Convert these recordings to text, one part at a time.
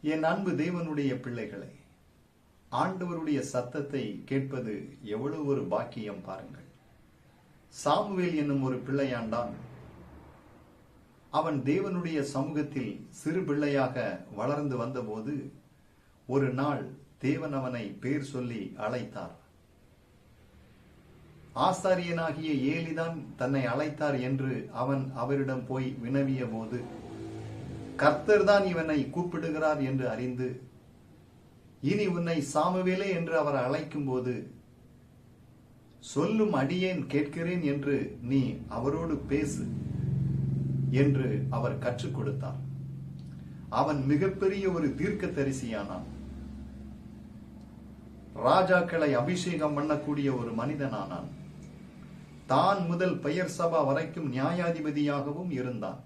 என் அன்பு தேவனுடைய பிள்ளைகளை, ஆண்டவருடைய சத்தத்தை கேட்பது எவ்வளவு ஒரு பாக்கியம் பாருங்கள். சாமுவேல் என்னும் ஒரு பிள்ளையாண்டான். அவன் தேவனுடைய சமூகத்தில் சிறு பிள்ளையாக வளர்ந்து வந்தபோது ஒரு நாள் தேவன் அவனை பேர் சொல்லி அழைத்தார். ஆசாரியனாகிய ஏலிதான் தன்னை அழைத்தார் என்று அவன் அவரிடம் போய் வினவிய போது, கர்த்தர் தான் இவனை கூப்பிடுகிறார் என்று அறிந்து, இனி உன்னை சாமுவேலே என்று அவர் அழைக்கும் போது, சொல்லும் அடியேன் கேட்கிறேன் என்று நீ அவரோடு பேசு என்று அவர் கற்றுக் கொடுத்தார். அவன் மிகப்பெரிய ஒரு தீர்க்கதரிசியானான். ராஜாக்களை அபிஷேகம் பண்ணக்கூடிய ஒரு மனிதனானான். தான் முதல் பெயர் சபா வரைக்கும் நியாயாதிபதியாகவும் இருந்தான்.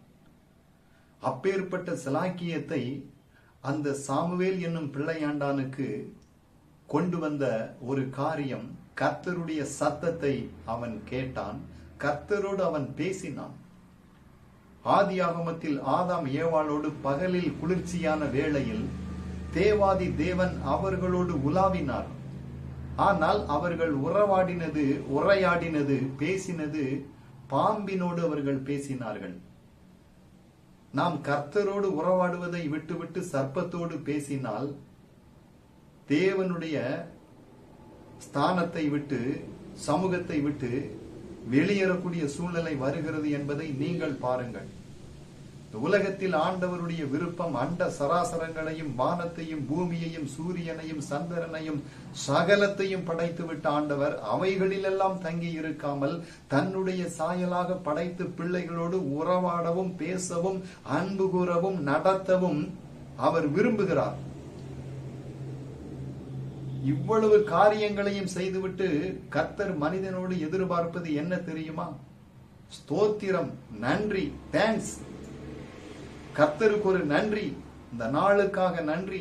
அப்பேற்பட்ட சிலாக்கியத்தை அந்த சாமுவேல் என்னும் பிள்ளையாண்டானுக்கு கொண்டு வந்த ஒரு காரியம், கர்த்தருடைய சத்தத்தை அவன் கேட்டான். கர்த்தரோடு அவன் பேசினான். ஆதியாகமத்தில் ஆதாம் ஏவாளோடு பகலில் குளிர்ச்சியான வேளையில் தேவாதி தேவன் அவர்களோடு உலாவினார். ஆனால் அவர்கள் உரையாடினது பேசினது பாம்பினோடு அவர்கள் பேசினார்கள். நாம் கர்த்தரோடு உறவாடுவதை விட்டுவிட்டு சர்ப்பத்தோடு பேசினால் தேவனுடைய ஸ்தானத்தை விட்டு, சமூகத்தை விட்டு வெளியேறக்கூடிய சூழ்நிலை வருகிறது என்பதை நீங்கள் பாருங்கள். உலகத்தில் ஆண்டவருடைய விருப்பம் அண்ட சராசரங்களையும் வானத்தையும் பூமியையும் சூரியனையும் சந்திரனையும் சகலத்தையும் படைத்துவிட்ட ஆண்டவர் அவைகளிலெல்லாம் தங்கி இருக்காமல் தன்னுடைய சாயலாக படைத்து பிள்ளைகளோடு உறவாடவும் பேசவும் அன்பு கூறவும் நடத்தவும் அவர் விரும்புகிறார். இவ்வளவு காரியங்களையும் செய்துவிட்டு கர்த்தர் மனிதனோடு எதிர்பார்ப்பது என்ன தெரியுமா? ஸ்தோத்திரம், நன்றி, தேங்க்ஸ். கர்த்தருக்கு ஒரு நன்றி, இந்த நாளுக்காக நன்றி,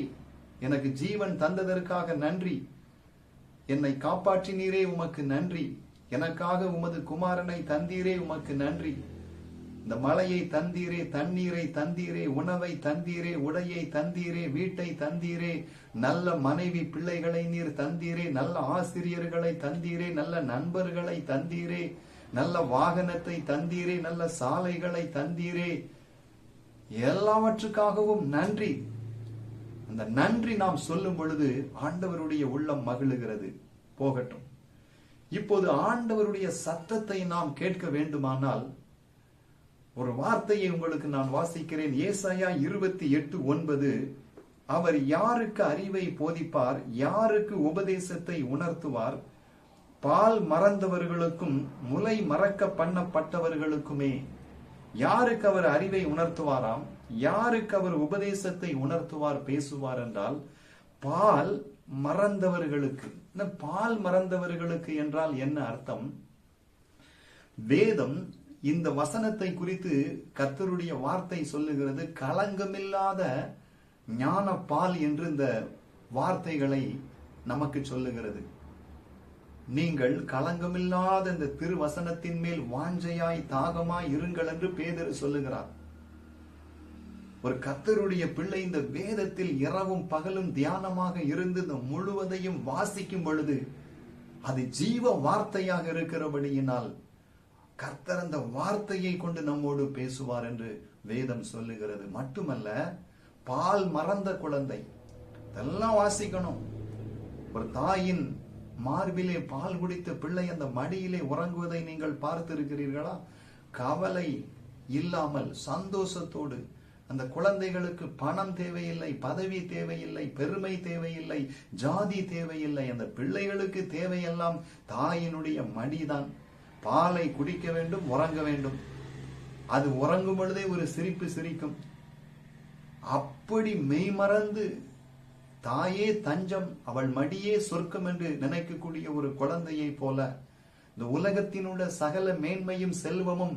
எனக்கு ஜீவன் தந்ததற்காக நன்றி, என்னை காப்பாற்றினீரே உமக்கு நன்றி, எனக்காக உமது குமாரனை தந்தீரே உமக்கு நன்றி, இந்த மழையை தந்தீரே, தண்ணீரை தந்தீரே, உணவை தந்தீரே, உடையை தந்தீரே, வீட்டை தந்தீரே, நல்ல மனைவி பிள்ளைகளை நீர் தந்தீரே, நல்ல ஆசிரியர்களை தந்தீரே, நல்ல நண்பர்களை தந்தீரே, நல்ல வாகனத்தை தந்தீரே, நல்ல சாலைகளை தந்தீரே, எல்லாவற்றுக்காகவும் நன்றி. அந்த நன்றி நாம் சொல்லும் பொழுது ஆண்டவருடைய உள்ளம் மகிழுகிறது. போகட்டும். இப்போது ஆண்டவருடைய சத்தத்தை நாம் கேட்க வேண்டுமானால் ஒரு வார்த்தையை உங்களுக்கு நான் வாசிக்கிறேன். ஏசாயா 28:9. அவர் யாருக்கு அறிவை போதிப்பார், யாருக்கு உபதேசத்தை உணர்த்துவார்? பால் மறந்தவர்களுக்கும் முலை மறக்க பண்ணப்பட்டவர்களுக்குமே. யாருக்கு அவர் அறிவை உணர்த்துவாராம், யாருக்கு அவர் உபதேசத்தை உணர்த்துவார், பேசுவார் என்றால் பால் மறந்தவர்களுக்கு. பால் மறந்தவர்களுக்கு என்றால் என்ன அர்த்தம்? வேதம் இந்த வசனத்தை குறித்து கர்த்தருடைய வார்த்தை சொல்லுகிறது. களங்கமில்லாத ஞான பால் என்று இந்த வார்த்தைகளை நமக்கு சொல்லுகிறது. நீங்கள் களங்கமில்லாத இந்த திருவசனத்தின் மேல் வாஞ்சையாய் தாகமாய் இருங்கள் என்று பேதுரு சொல்லுகிறார். ஒரு கர்த்தருடைய பிள்ளை இந்த வேதத்தில் இரவும் பகலும் தியானமாக இருந்து இந்த முழுவதையும் வாசிக்கும் பொழுது அது ஜீவ வார்த்தையாக இருக்கிறபடியினால் கர்த்தர் அந்த வார்த்தையை கொண்டு நம்மோடு பேசுவார் என்று வேதம் சொல்லுகிறது. மட்டுமல்ல, பால் மறந்த குழந்தை, இதெல்லாம் வாசிக்கணும். ஒரு தாயின் மார்பிலே பால் குடித்த பிள்ளை அந்த மடியிலே உறங்குவதை நீங்கள் பார்த்திருக்கிறீர்களா? கவலை இல்லாமல் சந்தோஷத்தோடு அந்த குழந்தைகளுக்கு பணம் தேவையில்லை, பதவி தேவையில்லை, பெருமை தேவையில்லை, ஜாதி தேவையில்லை. அந்த பிள்ளைகளுக்கு தேவையெல்லாம் தாயினுடைய மடிதான். பாலை குடிக்க வேண்டும், உறங்க வேண்டும். அது உறங்கும் பொழுதே ஒரு சிரிப்பு சிரிக்கும். அப்படி மெய்மறந்து தாயே தஞ்சம், அவள் மடியே சொர்க்கம் என்று நினைக்கக்கூடிய ஒரு குழந்தையை போல இந்த உலகத்தினுள்ள சகல மேன்மையும் செல்வமும்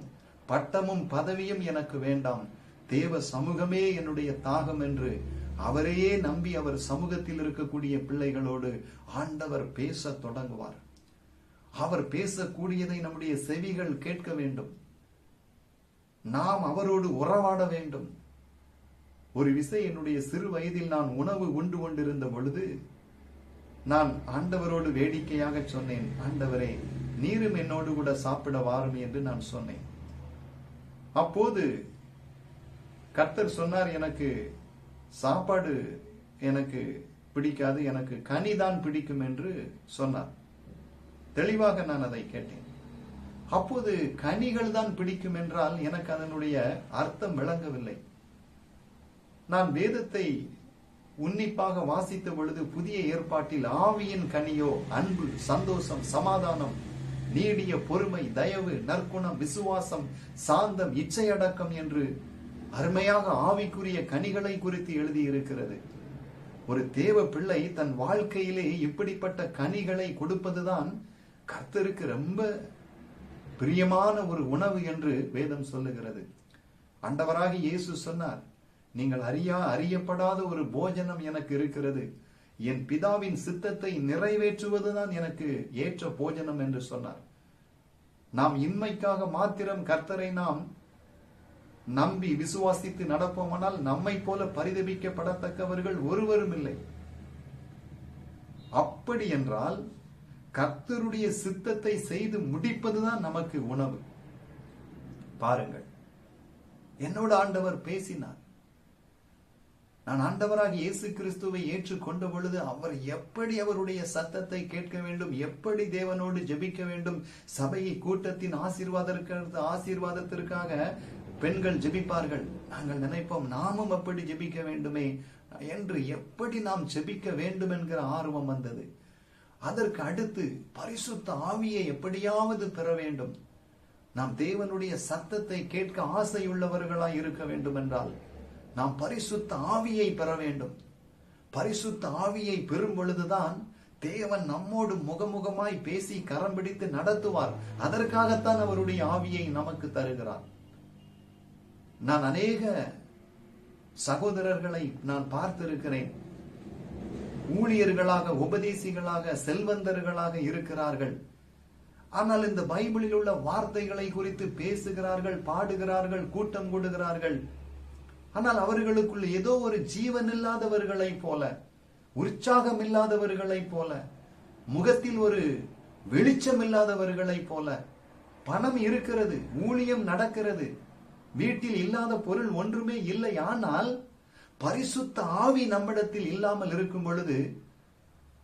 பட்டமும் பதவியும் எனக்கு வேண்டாம், தேவ சமூகமே என்னுடைய தாகம் என்று அவரையே நம்பி அவர் சமூகத்தில் இருக்கக்கூடிய பிள்ளைகளோடு ஆண்டவர் பேச தொடங்குவார். அவர் பேசக்கூடியதை நம்முடைய செவிகள் கேட்க வேண்டும். நாம் அவரோடு உறவாட வேண்டும். ஒரு விசை என்னுடைய சிறு வயதில் நான் உணவு உண்டு கொண்டிருந்த பொழுது நான் ஆண்டவரோடு வேடிக்கையாக சொன்னேன், ஆண்டவரே, நீரும் என்னோடு கூட சாப்பிட வாரும் என்று நான் சொன்னேன். அப்போது கர்த்தர் சொன்னார், எனக்கு சாப்பாடு எனக்கு பிடிக்காது, எனக்கு கனிதான் பிடிக்கும் என்று சொன்னார். தெளிவாக நான் அதை கேட்டேன். அப்போது கனிகள் தான் பிடிக்கும் என்றால் எனக்கு அதனுடைய அர்த்தம் விளங்கவில்லை. நான் வேதத்தை உன்னிப்பாக வாசித்த பொழுது புதிய ஏற்பாட்டில் ஆவியின் கனியோ அன்பு, சந்தோஷம், சமாதானம், நீடிய பொறுமை, தயவு, நற்குணம், விசுவாசம், சாந்தம், இச்சையடக்கம் என்று அருமையாக ஆவிக்குரிய கனிகளை குறித்து எழுதியிருக்கிறது. ஒரு தேவ பிள்ளை தன் வாழ்க்கையிலே இப்படிப்பட்ட கனிகளை கொடுப்பதுதான் கர்த்தருக்கு ரொம்ப பிரியமான ஒரு உணவு என்று வேதம் சொல்லுகிறது. ஆண்டவராக இயேசு சொன்னார், நீங்கள் அறியப்படாத ஒரு போஜனம் எனக்கு இருக்கிறது, என் பிதாவின் சித்தத்தை நிறைவேற்றுவதுதான் எனக்கு ஏற்ற போஜனம் என்று சொன்னார். நாம் இன்மைக்காக மாத்திரம் கர்த்தரை நாம் நம்பி விசுவாசித்து நடப்போமானால் நம்மை போல பரிதபிக்கப்படத்தக்கவர்கள் ஒருவரும் இல்லை. அப்படி என்றால் கர்த்தருடைய சித்தத்தை செய்து முடிப்பதுதான் நமக்கு உணவு. பாருங்கள், என்னோட ஆண்டவர் பேசினார். நான் ஆண்டவராக இயேசு கிறிஸ்துவை ஏற்றுக்கொண்ட பொழுது அவர் எப்படி அவருடைய சத்தத்தை கேட்க வேண்டும், எப்படி தேவனோடு ஜெபிக்க வேண்டும், சபையை கூட்டத்தின் ஆசீர்வாதத்திற்காக பெண்கள் ஜெபிப்பார்கள். நாங்கள் நினைப்போம், நாமும் அப்படி ஜெபிக்க வேண்டுமே என்று, எப்படி நாம் ஜெபிக்க வேண்டும் என்கிற ஆர்வம் வந்தது. அதற்கு அடுத்து பரிசுத்த ஆவியை எப்படியாவது பெற வேண்டும். நாம் தேவனுடைய சத்தத்தை கேட்க ஆசையுள்ளவர்களாய் இருக்க வேண்டும் என்றால் நாம் பரிசுத்த ஆவியை பெற வேண்டும். பரிசுத்த ஆவியை பெறும் பொழுதுதான் தேவன் நம்மோடு முகமுகமாய் பேசி கரம் பிடித்து நடத்துவார். அதற்காகத்தான் அவருடைய ஆவியை நமக்கு தருகிறார். நான் அநேக சகோதரர்களை நான் பார்த்திருக்கிறேன். ஊழியர்களாக, உபதேசிகளாக, செல்வந்தர்களாக இருக்கிறார்கள். ஆனால் இந்த பைபிளில் உள்ள வார்த்தைகளை குறித்து பேசுகிறார்கள், பாடுகிறார்கள், கூட்டம் கூடுகிறார்கள். ஆனால் அவர்களுக்குள் ஏதோ ஒரு ஜீவன் இல்லாதவர்களை போல, உற்சாகம் இல்லாதவர்களை போல, முகத்தில் ஒரு வெளிச்சம் இல்லாதவர்களை போல, பணம் இருக்கிறது, ஊழியம் நடக்கிறது, வீட்டில் இல்லாத பொருள் ஒன்றுமே இல்லை. ஆனால் பரிசுத்த ஆவி நம்மிடத்தில் இல்லாமல் இருக்கும் பொழுது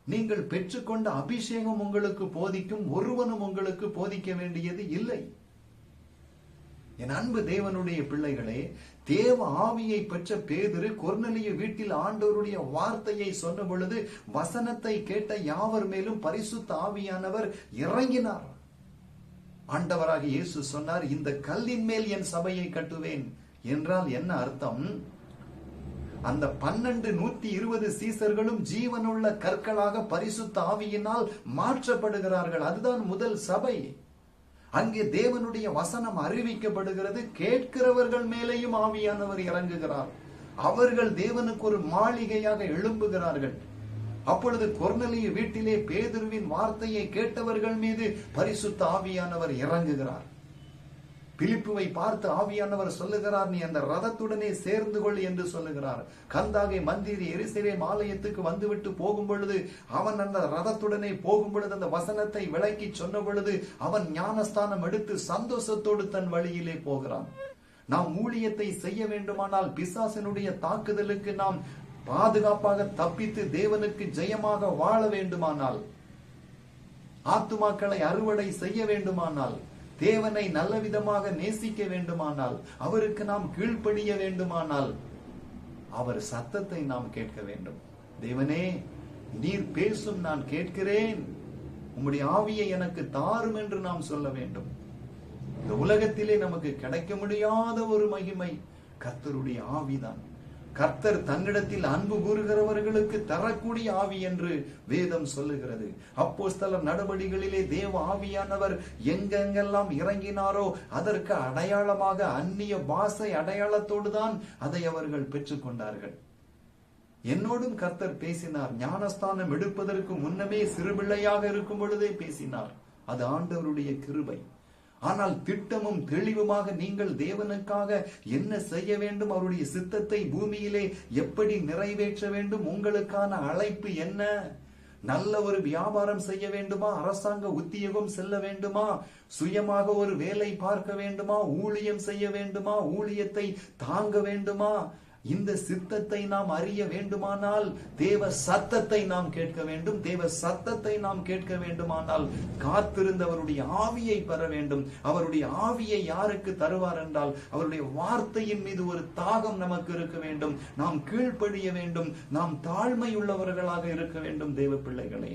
நீங்கள் பெற்றுக்கொண்ட அபிஷேகம் உங்களுக்கு போதிக்கும், ஒருவனும் உங்களுக்கு போதிக்க வேண்டியது இல்லை. என் அன்பு தேவனுடைய பிள்ளைகளே, தேவ ஆவியை பெற்ற பேதுரு கொர்நேலியு வீட்டில் ஆண்டவருடைய வார்த்தையை சொன்ன பொழுது வசனத்தை கேட்ட யாவர் மேலும் பரிசுத்த ஆவியானவர் இறங்கினார். ஆண்டவராக இயேசு சொன்னார், இந்த கல்லின் மேல் என் சபையை கட்டுவேன் என்றால் என்ன அர்த்தம்? அந்த 12 120 சீசர்களும் ஜீவனுள்ள கற்களாக பரிசுத்த ஆவியினால் மாற்றப்படுகிறார்கள். அதுதான் முதல் சபை. அங்கே தேவனுடைய வசனம் அறிவிக்கப்படுகிறது. கேட்கிறவர்கள் மேலேயும் ஆவியானவர் இறங்குகிறார். அவர்கள் தேவனுக்கு ஒரு மாளிகையாக எழும்புகிறார்கள். அப்பொழுது கொர்நேலியு வீட்டிலே பேதுருவின் வார்த்தையை கேட்டவர்கள் மீது பரிசுத்த ஆவியானவர் இறங்குகிறார். பிலிப்புவை பார்த்து ஆவியானவர் சொல்லுகிறார், நீ அந்த ரதத்துடனே சேர்ந்து கொள் என்று சொல்லுகிறார். கந்தாகை மந்திரி எருசலேம் ஆலயத்துக்கு வந்துவிட்டு போகும் பொழுது அவன் அந்த ரதத்துடனே போகும் பொழுது அந்த வசனத்தை விளக்கி சொன்ன பொழுது அவன் ஞானஸ்தானம் எடுத்து சந்தோஷத்தோடு தன் வழியிலே போகிறான். நாம் ஊழியத்தை செய்ய வேண்டுமானால், பிசாசினுடைய தாக்குதலுக்கு நாம் பாதுகாப்பாக தப்பித்து தேவனுக்கு ஜெயமாக வாழ வேண்டுமானால், ஆத்துமாக்களை அறுவடை செய்ய வேண்டுமானால், தேவனை நல்ல விதமாக நேசிக்க வேண்டுமானால், அவருக்கு நாம் கீழ்ப்படிய வேண்டுமானால், அவர் சத்தத்தை நாம் கேட்க வேண்டும். தேவனே, நீர் பேசும், நான் கேட்கிறேன், உம்முடைய ஆவியை எனக்கு தாரும் என்று நாம் சொல்ல வேண்டும். இந்த உலகத்திலே நமக்கு கிடைக்க முடியாத ஒரு மகிமை கர்த்தருடைய ஆவிதான். கர்த்தர் தன்னிடத்தில் அன்பு கூறுகிறவர்களுக்கு தரக்கூடிய ஆவி என்று வேதம் சொல்லுகிறது. அப்போஸ்தலர் நடவடிக்கைகளிலே தேவ ஆவியானவர் எங்கெங்கெல்லாம் இறங்கினாரோ அதற்கு அடையாளமாக அந்நிய பாஷை அடையாளத்தோடு தான் அதை அவர்கள் பெற்றுக்கொண்டார்கள். என்னோடும் கர்த்தர் பேசினார். ஞானஸ்தானம் எடுப்பதற்கு முன்னமே சிறுபிள்ளையாக இருக்கும் பொழுதே பேசினார். அது ஆண்டவருடைய கிருபை. ஆனால் திட்டமும் தெளிவுமாக நீங்கள் தேவனுக்காக என்ன செய்ய வேண்டும், அவருடைய சித்தத்தை பூமியிலே எப்படி நிறைவேற்ற வேண்டும், உங்களுக்கான அழைப்பு என்ன? நல்ல ஒரு வியாபாரம் செய்ய வேண்டுமா? அரசாங்க உத்தியோகம் செல்ல வேண்டுமா? சுயமாக ஒரு வேலை பார்க்க வேண்டுமா? ஊழியம் செய்ய வேண்டுமா? ஊழியத்தை தாங்க வேண்டுமா? இந்த சித்தத்தை நாம் அறிய வேண்டுமானால் தேவ சத்தத்தை நாம் கேட்க வேண்டும். தேவ சத்தத்தை நாம் கேட்க வேண்டுமானால் காத்திருந்தவருடைய ஆவியை பெற வேண்டும். அவருடைய ஆவியை யாருக்கு தருவார் என்றால் அவருடைய வார்த்தையின் மீது ஒரு தாகம் நமக்கு இருக்க வேண்டும். நாம் கீழ்ப்படிய வேண்டும். நாம் தாழ்மை உள்ளவர்களாக இருக்க வேண்டும். தேவ பிள்ளைகளே,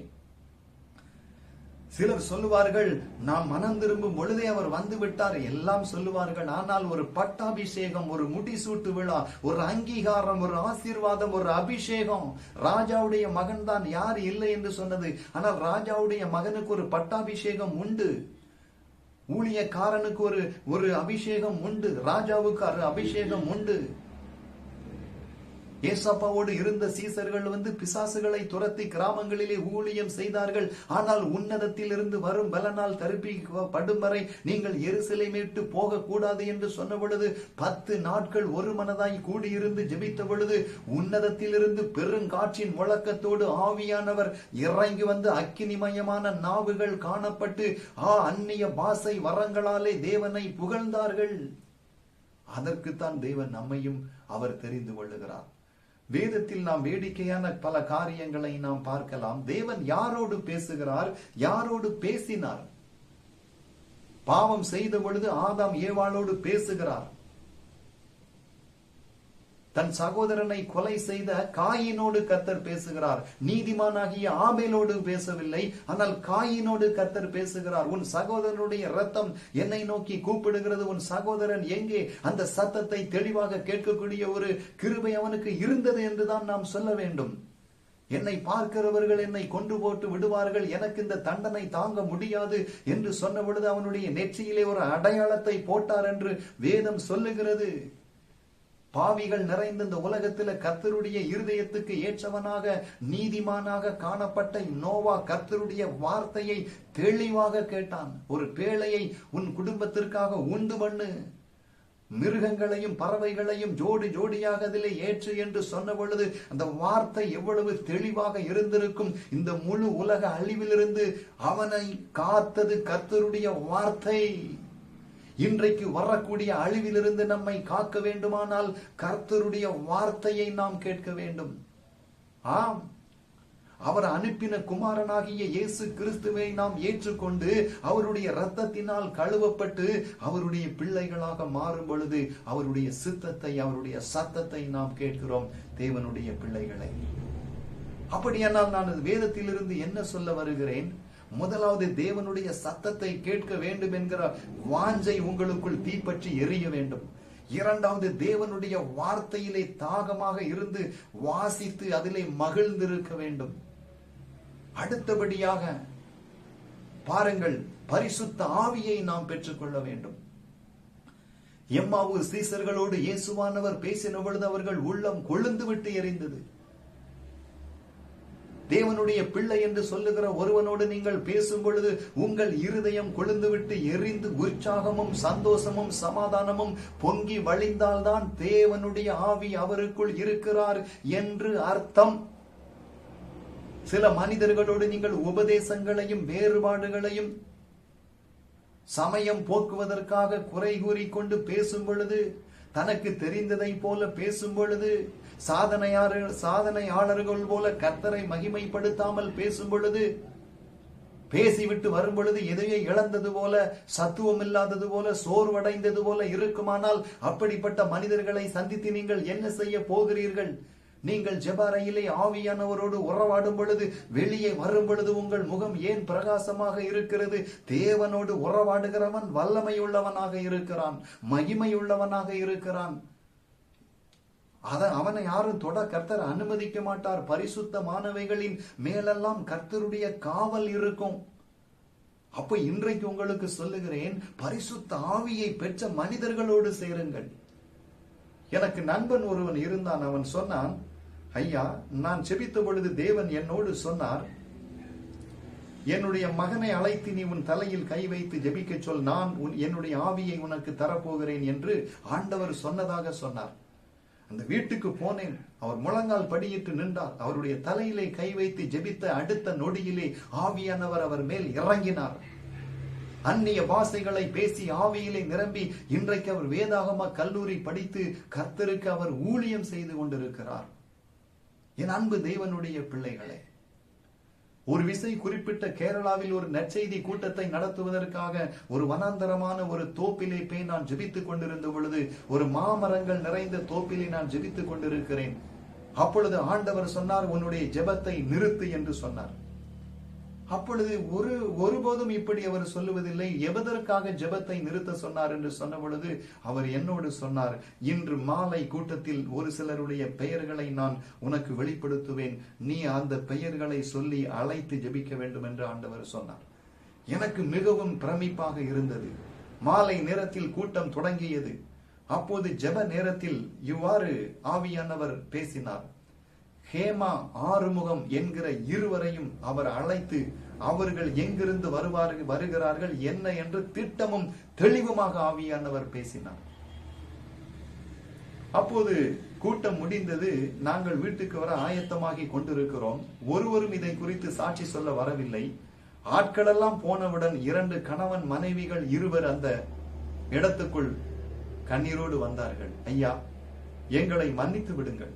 சிலர் சொல்லுவார்கள், நாம் மனம் திரும்பும் பொழுதே அவர் வந்து விட்டார் எல்லாம் சொல்லுவார்கள். ஆனால் ஒரு பட்டாபிஷேகம், ஒரு முடிசூட்டு விழா, ஒரு அங்கீகாரம், ஒரு ஆசீர்வாதம், ஒரு அபிஷேகம். ராஜாவுடைய மகன் தான், யார் இல்லை என்று சொன்னது? ஆனால் ராஜாவுடைய மகனுக்கு ஒரு பட்டாபிஷேகம் உண்டு. ஊழியக்காரனுக்கு ஒரு அபிஷேகம் உண்டு. ராஜாவுக்கு ஒரு அபிஷேகம் உண்டு. ஏசப்பாவோடு இருந்த சீசர்கள் பிசாசுகளை துரத்தி கிராமங்களிலே ஊழியம் செய்தார்கள். ஆனால் உன்னதத்தில் இருந்து வரும் பலனால் தரிப்பிக்கப்படும் வரை நீங்கள் எருசலேமை விட்டு போக கூடாது என்று சொன்ன பொழுது 10 நாட்கள் ஒரு மனதாய் கூடியிருந்து ஜெபித்த பொழுது உன்னதத்தில் இருந்து பெருங்காற்றின் முழக்கத்தோடு ஆவியானவர் இறங்கி வந்து அக்கினிமயமான நாவுகள் காணப்பட்டு அந்நிய பாஷை வரங்களாலே தேவனை புகழ்ந்தார்கள். அதற்குத்தான் தேவன் நம்மையும் அவர் தெரிந்து கொள்ளுகிறார். வேதத்தில் நாம் வேடிக்கையான பல காரியங்களை நாம் பார்க்கலாம். தேவன் யாரோடு பேசுகிறார், யாரோடு பேசினார்? பாவம் செய்த பொழுது ஆதாம் ஏவாளோடு பேசுகிறார். தன் சகோதரனை கொலை செய்த காயினோடு கர்த்தர் பேசுகிறார். நீதிமானாகிய ஆபேலோடு பேசவில்லை, ஆனால் காயினோடு கர்த்தர் பேசுகிறார். உன் சகோதரனுடைய ரத்தம் என்னை நோக்கி கூப்பிடுகிறது, உன் சகோதரன் எங்கே? அந்த சத்தத்தை தெளிவாக கேட்கக்கூடிய ஒரு கிருபை அவனுக்கு இருந்தது என்றுதான் நாம் சொல்ல வேண்டும். என்னை பார்க்கிறவர்கள் என்னை கொண்டு போட்டு விடுவார்கள், எனக்கு இந்த தண்டனை தாங்க முடியாது என்று சொன்ன பொழுது அவனுடைய நெற்றியிலே ஒரு அடையாளத்தை போட்டார் என்று வேதம் சொல்லுகிறது. பாவிகள் நிறைந்த இந்த உலகத்தில் கர்த்தருடைய இருதயத்துக்கு ஏற்றவனாக நீதிமானாக காணப்பட்ட நோவா கர்த்தருடைய வார்த்தையை தெளிவாக கேட்டான். ஒரு பேழையை உன் குடும்பத்திற்காக உண்டு பண்ணு, மிருகங்களையும் பறவைகளையும் ஜோடி ஜோடியாக அதிலே ஏற்று என்று சொன்ன பொழுது அந்த வார்த்தை எவ்வளவு தெளிவாக இருந்திருக்கும். இந்த முழு உலக அழிவிலிருந்து அவனை காத்தது கர்த்தருடைய வார்த்தை. இன்றைக்கு வரக்கூடிய அழிவிலிருந்து நம்மை காக்க வேண்டுமானால் கர்த்தருடைய வார்த்தையை நாம் கேட்க வேண்டும். ஆம், அவர் அனுப்பின குமாரனாகிய இயேசு கிறிஸ்துவை நாம் ஏற்றுக்கொண்டு அவருடைய இரத்தத்தினால் கழுவப்பட்டு அவருடைய பிள்ளைகளாக மாறும் பொழுது அவருடைய சித்தத்தை, அவருடைய சத்தத்தை நாம் கேட்கிறோம். தேவனுடைய பிள்ளைகளை, அப்படியானால் நான் வேதத்திலிருந்து என்ன சொல்ல வருகிறேன்? முதலாவது, தேவனுடைய சத்தத்தை கேட்க வேண்டும் என்கிற வாஞ்சை உங்களுக்குள் தீப்பற்றி எரிய வேண்டும். இரண்டாவது, தேவனுடைய வார்த்தையிலே தாகமாக இருந்து வாசித்து அதிலே மகிழ்ந்திருக்க வேண்டும். அடுத்தபடியாக பாருங்கள், பரிசுத்த ஆவியை நாம் பெற்றுக்கொள்ள வேண்டும். எம்மாவூர் சீசர்களோடு இயேசுவானவர் பேசின பொழுது அவர்கள் உள்ளம் கொழுந்து விட்டு எரிந்தது. தேவனுடைய பிள்ளை என்று சொல்லுகிற ஒருவனோடு நீங்கள் பேசும் பொழுது உங்கள் இருதயம் கொழுந்துவிட்டு எரிந்து உற்சாகமும் சந்தோஷமும் சமாதானமும் பொங்கி வழிந்தால்தான் தேவனுடைய ஆவி அவருக்குள் இருக்கிறார் என்று அர்த்தம். சில மனிதர்களோடு நீங்கள் உபதேசங்களையும் வேறுபாடுகளையும் சமயம் போக்குவதற்காக குறை கூறிக்கொண்டு பேசும் பொழுது, தனக்கு தெரிந்ததை போல பேசும் பொழுது, சாதனையாளர்கள் போல கர்த்தரை மகிமைப்படுத்தாமல் பேசும் பொழுது, பேசிவிட்டு வரும் பொழுது எதையோ இழந்தது போல, சத்துவம் இல்லாதது போல, சோர்வடைந்தது போல இருக்குமானால் அப்படிப்பட்ட மனிதர்களை சந்தித்து நீங்கள் என்ன செய்ய போகிறீர்கள்? நீங்கள் ஜெப அறையிலே ஆவியானவரோடு உறவாடும் பொழுது, வெளியே வரும் பொழுது உங்கள் முகம் ஏன் பிரகாசமாக இருக்கிறது? தேவனோடு உறவாடுகிறவன் வல்லமையுள்ளவனாக இருக்கிறான், மகிமையுள்ளவனாக இருக்கிறான். அவனை யாரும் தொட கர்த்தர் அனுமதிக்க மாட்டார். பரிசுத்தமானவைகளின் மேலெல்லாம் கர்த்தருடைய காவல் இருக்கும். அப்ப இன்றைக்கு உங்களுக்கு சொல்லுகிறேன், பரிசுத்த ஆவியை பெற்ற மனிதர்களோடு சேருங்கள். எனக்கு நண்பன் ஒருவன் இருந்தான். அவன் சொன்னான், ஐயா, நான் செபித்த பொழுது தேவன் என்னோடு சொன்னார், என்னுடைய மகனை அழைத்து நீ உன் தலையில் கை வைத்து ஜெபிக்க சொல், நான் என்னுடைய ஆவியை உனக்கு தரப்போகிறேன் என்று ஆண்டவர் சொன்னதாக சொன்னார். அந்த வீட்டுக்கு போனேன். அவர் முழங்கால் படியிட்டு நின்றார். அவருடைய தலையிலே கை வைத்து ஜெபித்த அடுத்த நொடியிலே ஆவியானவர் அவர் மேல் இறங்கினார். அந்நிய பாஷைகளை பேசி ஆவியிலே நிரம்பி இன்றைக்கு அவர் வேதாகம கல்லூரி படித்து கர்த்தருக்கு அவர் ஊழியம் செய்து கொண்டிருக்கிறார். என் அன்பு தேவனுடைய பிள்ளைகளே, ஒரு விசை குறிப்பிட்ட கேரளாவில் ஒரு நற்செய்தி கூட்டத்தை நடத்துவதற்காக ஒரு வனாந்தரமான ஒரு தோப்பிலே போய் நான் ஜெபித்துக் கொண்டிருந்த பொழுது, ஒரு மாமரங்கள் நிறைந்த தோப்பிலே நான் ஜெபித்துக் கொண்டிருக்கிறேன். அப்பொழுது ஆண்டவர் சொன்னார், உன்னுடைய ஜெபத்தை நிறுத்து என்று சொன்னார். அப்பொழுது ஒருபோதும் இப்படி அவர் சொல்லுவதில்லை. எதற்காக ஜெபத்தை நிறுத்த சொன்னார் என்று சொன்ன பொழுது அவர் என்னோடு சொன்னார், இன்று மாலை கூட்டத்தில் ஒரு சிலருடைய பெயர்களை நான் உனக்கு வெளிப்படுத்துவேன், நீ அந்த பெயர்களை சொல்லி அழைத்து ஜெபிக்க வேண்டும் என்று ஆண்டவர் சொன்னார். எனக்கு மிகவும் பிரமிப்பாக இருந்தது. மாலை நேரத்தில் கூட்டம் தொடங்கியது. அப்போது ஜெப நேரத்தில் இவ்வாறு ஆவியானவர் பேசினார். ஹேமா, ஆறுமுகம் என்கிற இருவரையும் அவர் அழைத்து அவர்கள் எங்கிருந்து வருகிறார்கள் என்ன என்று திட்டமும் தெளிவுமாக ஆவியானவர் பேசினார். அப்போது கூட்டம் முடிந்தது. நாங்கள் வீட்டுக்கு வர ஆயத்தமாகி கொண்டிருக்கிறோம். ஒருவரும் இதை குறித்து சாட்சி சொல்ல வரவில்லை. ஆட்களெல்லாம் போனவுடன் 2 கணவன் மனைவிகள் இருவர் அந்த இடத்துக்குள் கண்ணீரோடு வந்தார்கள். ஐயா, எங்களை மன்னித்து விடுங்கள்.